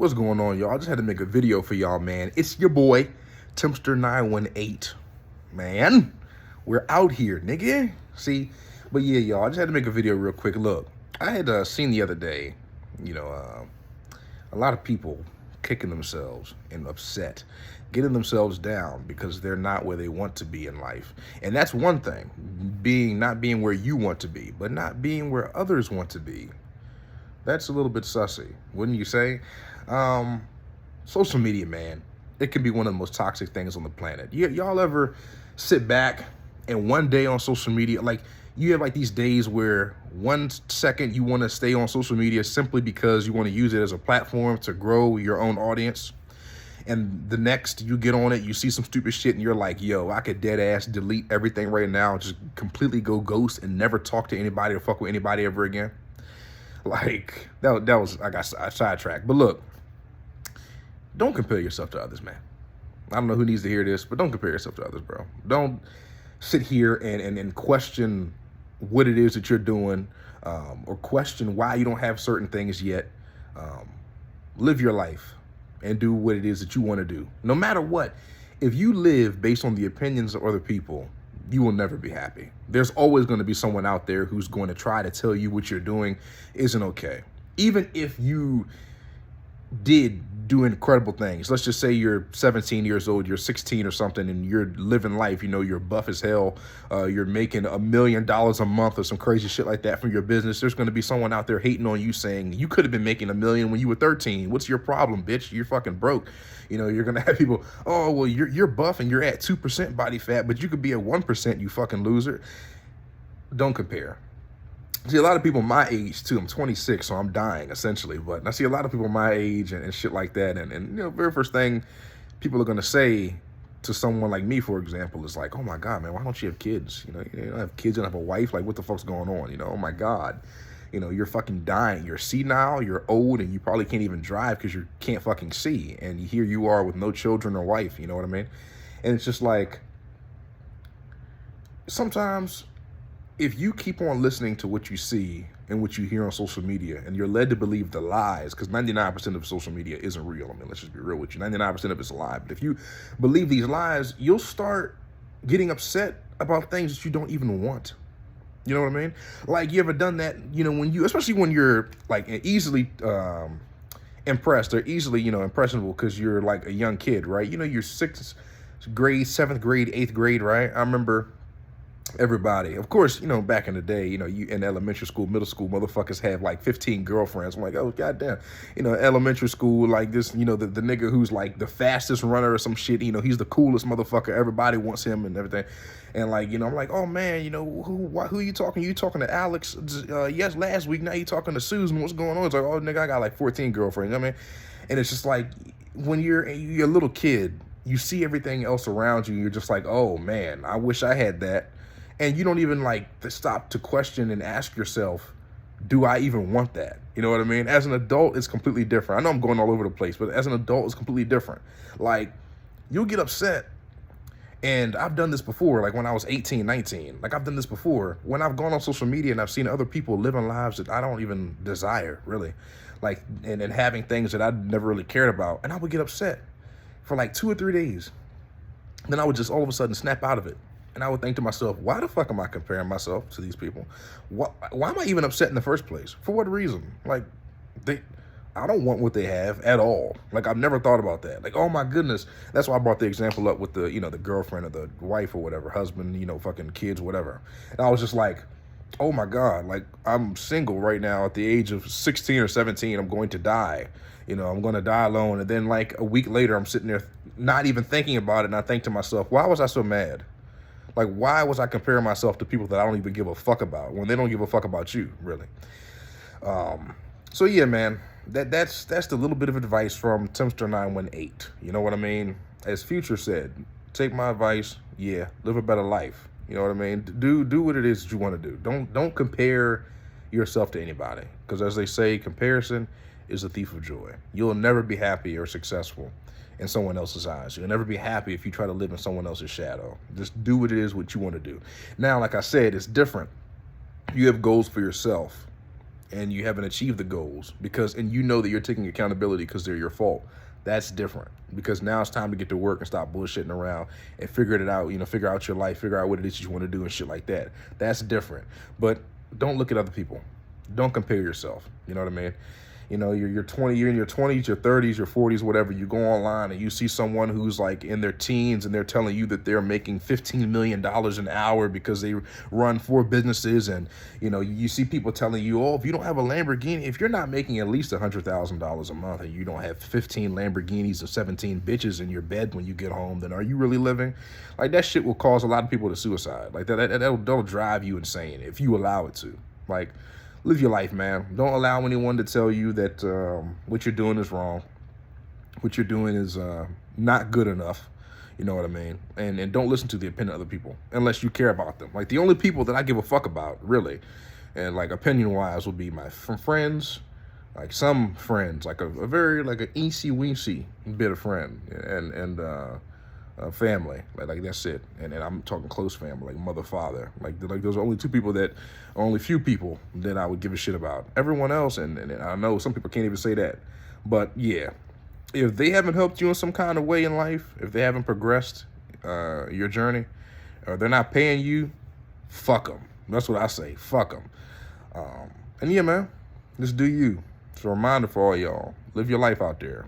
What's going on, y'all? I just had to make a video for y'all, man. It's your boy, Timster918. Man, we're out here, nigga. See? But yeah, y'all, I just had to make a video real quick. Look, I had seen the other day, a lot of people kicking themselves and upset, getting themselves down because they're not where they want to be in life. And that's one thing, not being where you want to be, but not being where others want to be. That's a little bit sussy, wouldn't you say? Social media, man, it can be one of the most toxic things on the planet. Y'all ever sit back and one day on social media, like you have like these days where 1 second you want to stay on social media simply because you want to use it as a platform to grow your own audience. And the next you get on it, you see some stupid shit and you're like, yo, I could dead ass delete everything right now, just completely go ghost and never talk to anybody or fuck with anybody ever again. Like, that was, I got sidetracked. But look, don't compare yourself to others, man. I don't know who needs to hear this, but don't compare yourself to others, bro. Don't sit here and question what it is that you're doing, or question why you don't have certain things yet. Live your life and do what it is that you want to do. No matter what, if you live based on the opinions of other people, you will never be happy. There's always going to be someone out there who's going to try to tell you what you're doing isn't okay. Even if you did do incredible things. Let's just say you're 17 years old, you're 16 or something, and you're living life, you're buff as hell, you're making $1 million a month or some crazy shit like that from your business. There's going to be someone out there hating on you saying, you could have been making $1 million when you were 13. What's your problem, bitch? You're fucking broke. You're going to have people, oh, well, you're buff and you're at 2% body fat, but you could be at 1%, you fucking loser. Don't compare. See, a lot of people my age, too, I'm 26, so I'm dying, essentially, but I see a lot of people my age and shit like that, and very first thing people are going to say to someone like me, for example, is like, oh my God, man, why don't you have kids? You don't have kids, you don't have a wife, like, what the fuck's going on? Oh my God, you're fucking dying, you're senile, you're old, and you probably can't even drive because you can't fucking see, and here you are with no children or wife, you know what I mean? And it's just like, sometimes if you keep on listening to what you see and what you hear on social media and you're led to believe the lies, because 99% of social media isn't real. I mean, let's just be real with you. 99% of it's a lie. But if you believe these lies, you'll start getting upset about things that you don't even want. You know what I mean? Like, you ever done that, especially when you're like easily impressed or easily, impressionable because you're like a young kid, right? You're 6th grade, 7th grade, 8th grade, right? I remember everybody, of course, back in the day, you in elementary school, middle school, motherfuckers have like 15 girlfriends. I'm like, oh goddamn, elementary school, like this, the nigga who's like the fastest runner or some shit, he's the coolest motherfucker. Everybody wants him and everything. And like, I'm like, oh man, who you talking? You talking to Alex? Yes, last week. Now you talking to Susan? What's going on? It's like, oh nigga, I got like 14 girlfriends. I mean, and it's just like when you're a little kid, you see everything else around you. You're just like, oh man, I wish I had that. And you don't even like to stop to question and ask yourself, do I even want that? You know what I mean? As an adult, it's completely different. I know I'm going all over the place, but as an adult, it's completely different. Like, you'll get upset. And I've done this before, like when I was 18, 19. Like, I've done this before when I've gone on social media and I've seen other people living lives that I don't even desire, really. Like, and having things that I never really cared about. And I would get upset for like 2 or 3 days. Then I would just all of a sudden snap out of it. And I would think to myself, why the fuck am I comparing myself to these people? Why am I even upset in the first place? For what reason? Like, I don't want what they have at all. Like, I've never thought about that. Like, oh my goodness. That's why I brought the example up with the, the girlfriend or the wife or whatever, husband, fucking kids, whatever. And I was just like, oh my God, like, I'm single right now at the age of 16 or 17. I'm going to die. I'm going to die alone. And then like a week later, I'm sitting there not even thinking about it. And I think to myself, why was I so mad? Like, why was I comparing myself to people that I don't even give a fuck about when they don't give a fuck about you, really? So yeah, man, that's the little bit of advice from Timster918. You know what I mean? As Future said, take my advice. Yeah, live a better life. You know what I mean? Do what it is that you want to do. Don't compare yourself to anybody, because as they say, comparison is a thief of joy. You'll never be happy or successful in someone else's eyes. You'll never be happy if you try to live in someone else's shadow. Just do what it is what you want to do. Now, like I said, it's different. You have goals for yourself. and you haven't achieved the goals and you know that you're taking accountability because they're your fault. That's different, because now it's time to get to work and stop bullshitting around and figure it out, figure out your life, figure out what it is you want to do and shit like that. That's different. But don't look at other people. Don't compare yourself. You know what I mean? You're 20, you're in your 20s, your 30s, your 40s, whatever. You go online and you see someone who's like in their teens and they're telling you that they're making $15 million an hour because they run 4 businesses. And, you see people telling you, oh, if you don't have a Lamborghini, if you're not making at least $100,000 a month and you don't have 15 Lamborghinis and 17 bitches in your bed when you get home, then are you really living? Like, that shit will cause a lot of people to suicide. Like, that'll drive you insane if you allow it to. Like, live your life, man. Don't allow anyone to tell you that what you're doing is wrong. What you're doing is not good enough. You know what I mean? And don't listen to the opinion of other people unless you care about them. Like, the only people that I give a fuck about, really, and like opinion-wise, would be my friends, like some friends, like a very like an easy-weensy bit of friend, and family, like that's it. And I'm talking close family, like mother, father. Like those are only only few people that I would give a shit about. Everyone else, and I know some people can't even say that, but yeah, if they haven't helped you in some kind of way in life, if they haven't progressed your journey, or they're not paying you, fuck them. That's what I say. Fuck them. And yeah, man, just do you. It's a reminder for all y'all. Live your life out there.